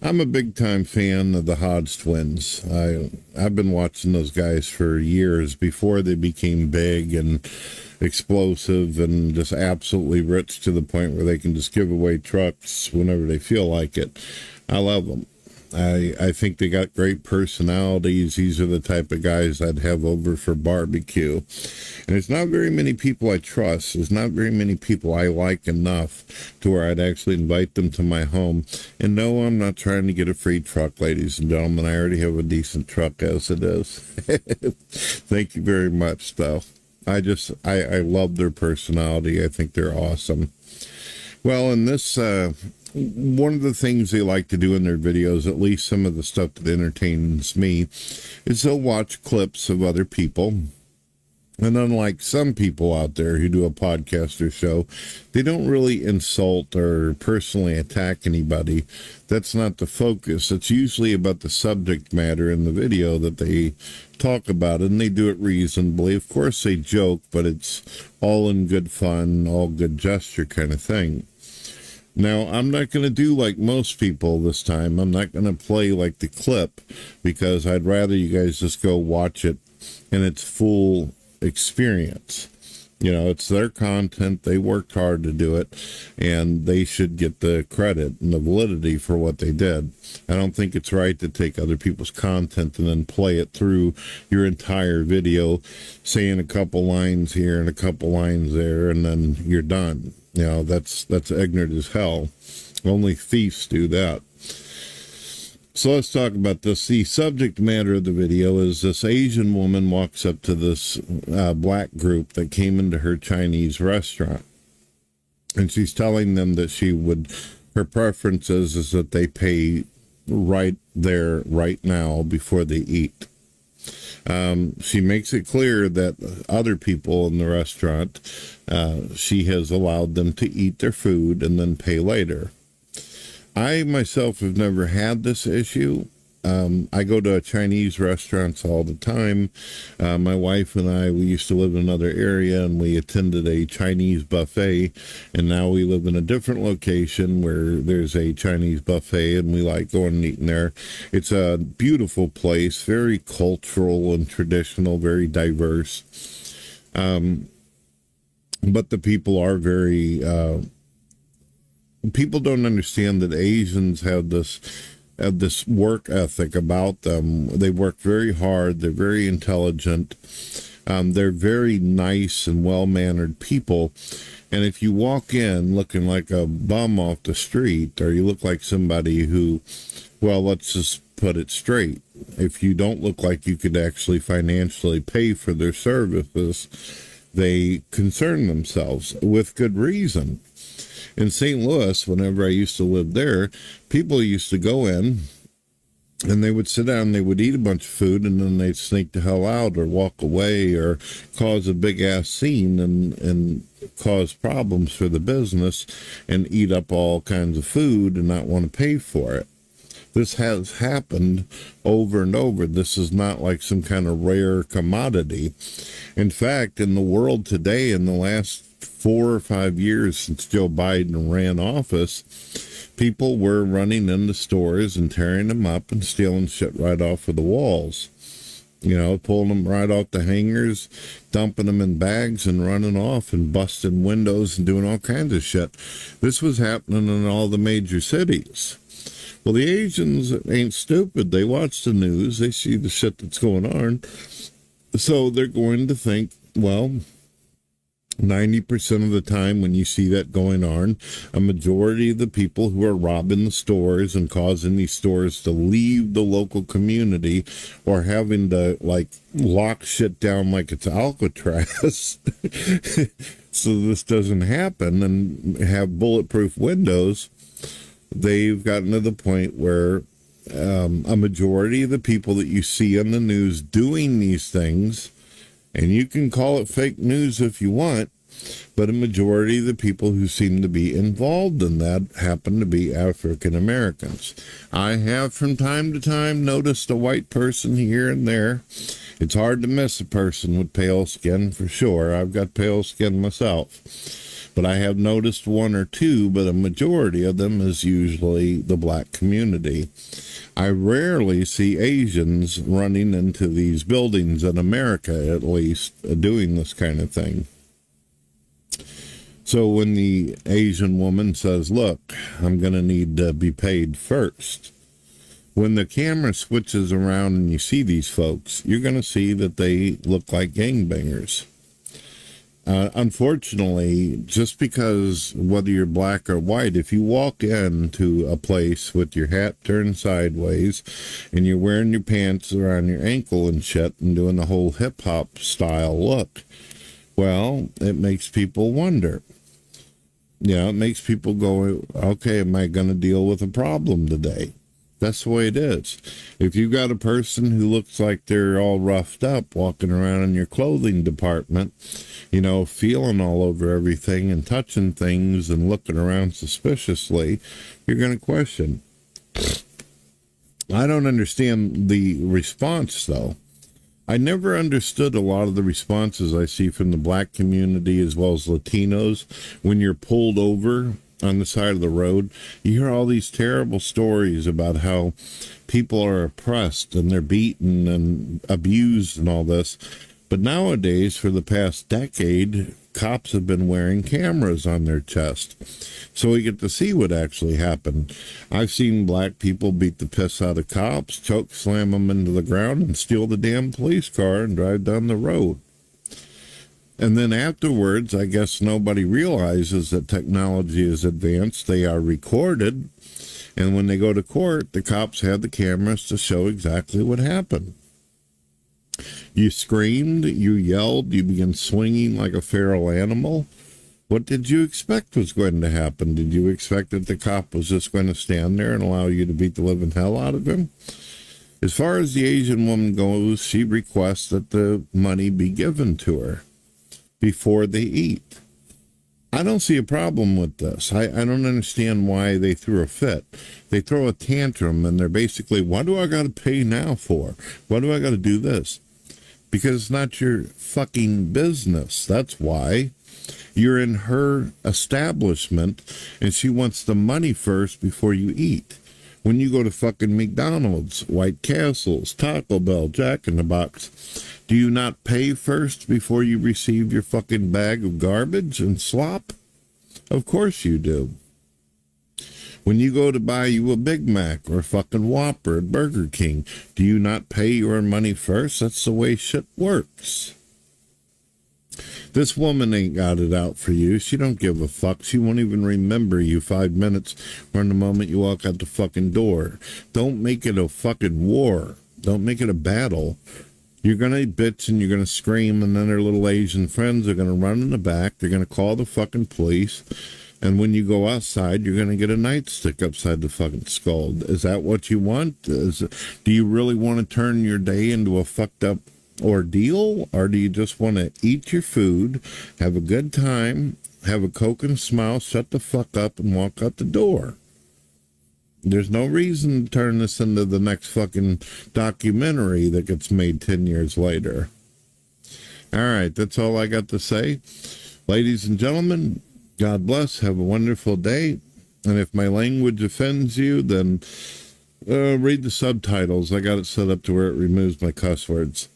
I'm a big time fan of the Hodge twins. I've been watching those guys for years before they became big and explosive and just absolutely rich to the point where they can just give away trucks whenever they feel like it. I love them. I think they got great personalities. These are the type of guys I'd have over for barbecue. And there's not very many people I trust. There's not very many people I like enough to where I'd actually invite them to my home. And no, I'm not trying to get a free truck, ladies and gentlemen. I already have a decent truck as it is. Thank you very much, though. I love their personality. I think they're awesome. Well, in this, one of the things they like to do in their videos, at least some of the stuff that entertains me, is they'll watch clips of other people. And unlike some people out there who do a podcast or show, they don't really insult or personally attack anybody. That's not the focus. It's usually about the subject matter in the video that they talk about, and they do it reasonably. Of course, they joke, but it's all in good fun, all good gesture kind of thing. Now, I'm not going to do like most people this time. I'm not going to play like the clip because I'd rather you guys just go watch it in its full experience. You know, it's their content. They worked hard to do it, and they should get the credit and the validity for what they did. I don't think it's right to take other people's content and then play it through your entire video, saying a couple lines here and a couple lines there, and then you're done. You know, that's ignorant as hell. Only thieves do that. So let's talk about this. The subject matter of the video is this Asian woman walks up to this black group that came into her Chinese restaurant. And she's telling them that her preference is that they pay right there, right now, before they eat. She makes it clear that other people in the restaurant, she has allowed them to eat their food and then pay later. I myself have never had this issue. I go to Chinese restaurants all the time. My wife and I, we used to live in another area, and we attended a Chinese buffet, and now we live in a different location where there's a Chinese buffet, and we like going and eating there. It's a beautiful place, very cultural and traditional, very diverse. But the people are very... people don't understand that Asians have this work ethic about them. They work very hard. They're very intelligent. They're very nice and well-mannered people. And if you walk in looking like a bum off the street, or you look like somebody who, well, let's just put it straight. If you don't look like you could actually financially pay for their services, they concern themselves with good reason. In St. Louis, whenever I used to live there, people used to go in and they would sit down, they would eat a bunch of food, and then they'd sneak the hell out or walk away or cause a big ass scene and cause problems for the business and eat up all kinds of food and not want to pay for it. This has happened over and over. This is not like some kind of rare commodity. In fact, in the world today, in the last 4 or 5 years since Joe Biden ran office, people were running into stores and tearing them up and stealing shit right off of the walls. You know, pulling them right off the hangers, dumping them in bags and running off and busting windows and doing all kinds of shit. This was happening in all the major cities. Well, the Asians ain't stupid. They watch the news. They see the shit that's going on. So they're going to think, well, 90% of the time when you see that going on, a majority of the people who are robbing the stores and causing these stores to leave the local community or having to, like, lock shit down like it's Alcatraz so this doesn't happen and have bulletproof windows, they've gotten to the point where a majority of the people that you see on the news doing these things, and you can call it fake news if you want, but a majority of the people who seem to be involved in that happen to be African Americans. I have from time to time noticed a white person here and there. It's hard to miss a person with pale skin for sure. I've got pale skin myself. but I have noticed one or two, but a majority of them is usually the black community. I rarely see Asians running into these buildings in America, at least, doing this kind of thing. So when the Asian woman says, look, I'm going to need to be paid first, when the camera switches around and you see these folks, you're going to see that they look like gangbangers. Unfortunately, just because whether you're black or white, if you walk into a place with your hat turned sideways and you're wearing your pants around your ankle and shit and doing the whole hip-hop style look, well, it makes people wonder. Yeah, it makes people go, okay, am I going to deal with a problem today? That's the way it is. If you got a person who looks like they're all roughed up walking around in your clothing department, you know, feeling all over everything and touching things and looking around suspiciously, you're going to question. I don't understand the response, though. I never understood a lot of the responses I see from the black community as well as Latinos when you're pulled over on the side of the road. You hear all these terrible stories about how people are oppressed and they're beaten and abused and all this. But nowadays, for the past decade, cops have been wearing cameras on their chest. So we get to see what actually happened. I've seen black people beat the piss out of cops, choke slam them into the ground, and steal the damn police car and drive down the road. And then afterwards, I guess nobody realizes that technology is advanced. They are recorded. And when they go to court, the cops have the cameras to show exactly what happened. You screamed, you yelled, you began swinging like a feral animal. What did you expect was going to happen? Did you expect that the cop was just going to stand there and allow you to beat the living hell out of him? As far as the Asian woman goes, she requests that the money be given to her before they eat. I don't see a problem with this. I don't understand why they threw a fit. They throw a tantrum and they're basically, what do I got to pay now for? Why do I got to do this? Because it's not your fucking business. That's why. You're in her establishment and she wants the money first before you eat. When you go to fucking McDonald's, White Castles, Taco Bell, Jack in the Box, do you not pay first before you receive your fucking bag of garbage and slop? Of course you do. When you go to buy you a Big Mac or a fucking Whopper at Burger King, do you not pay your money first? That's the way shit works. This woman ain't got it out for you. She don't give a fuck. She won't even remember you 5 minutes from the moment you walk out the fucking door. Don't make it a fucking war. Don't make it a battle. You're going to bitch and you're going to scream, and then her little Asian friends are going to run in the back. They're going to call the fucking police. And when you go outside, you're going to get a nightstick upside the fucking skull. Is that what you want? Do you really want to turn your day into a fucked up ordeal? Or do you just want to eat your food, have a good time, have a Coke and smile, shut the fuck up, and walk out the door? There's no reason to turn this into the next fucking documentary that gets made 10 years later. All right, that's all I got to say. Ladies and gentlemen, God bless. Have a wonderful day. And if my language offends you, then read the subtitles. I got it set up to where it removes my cuss words.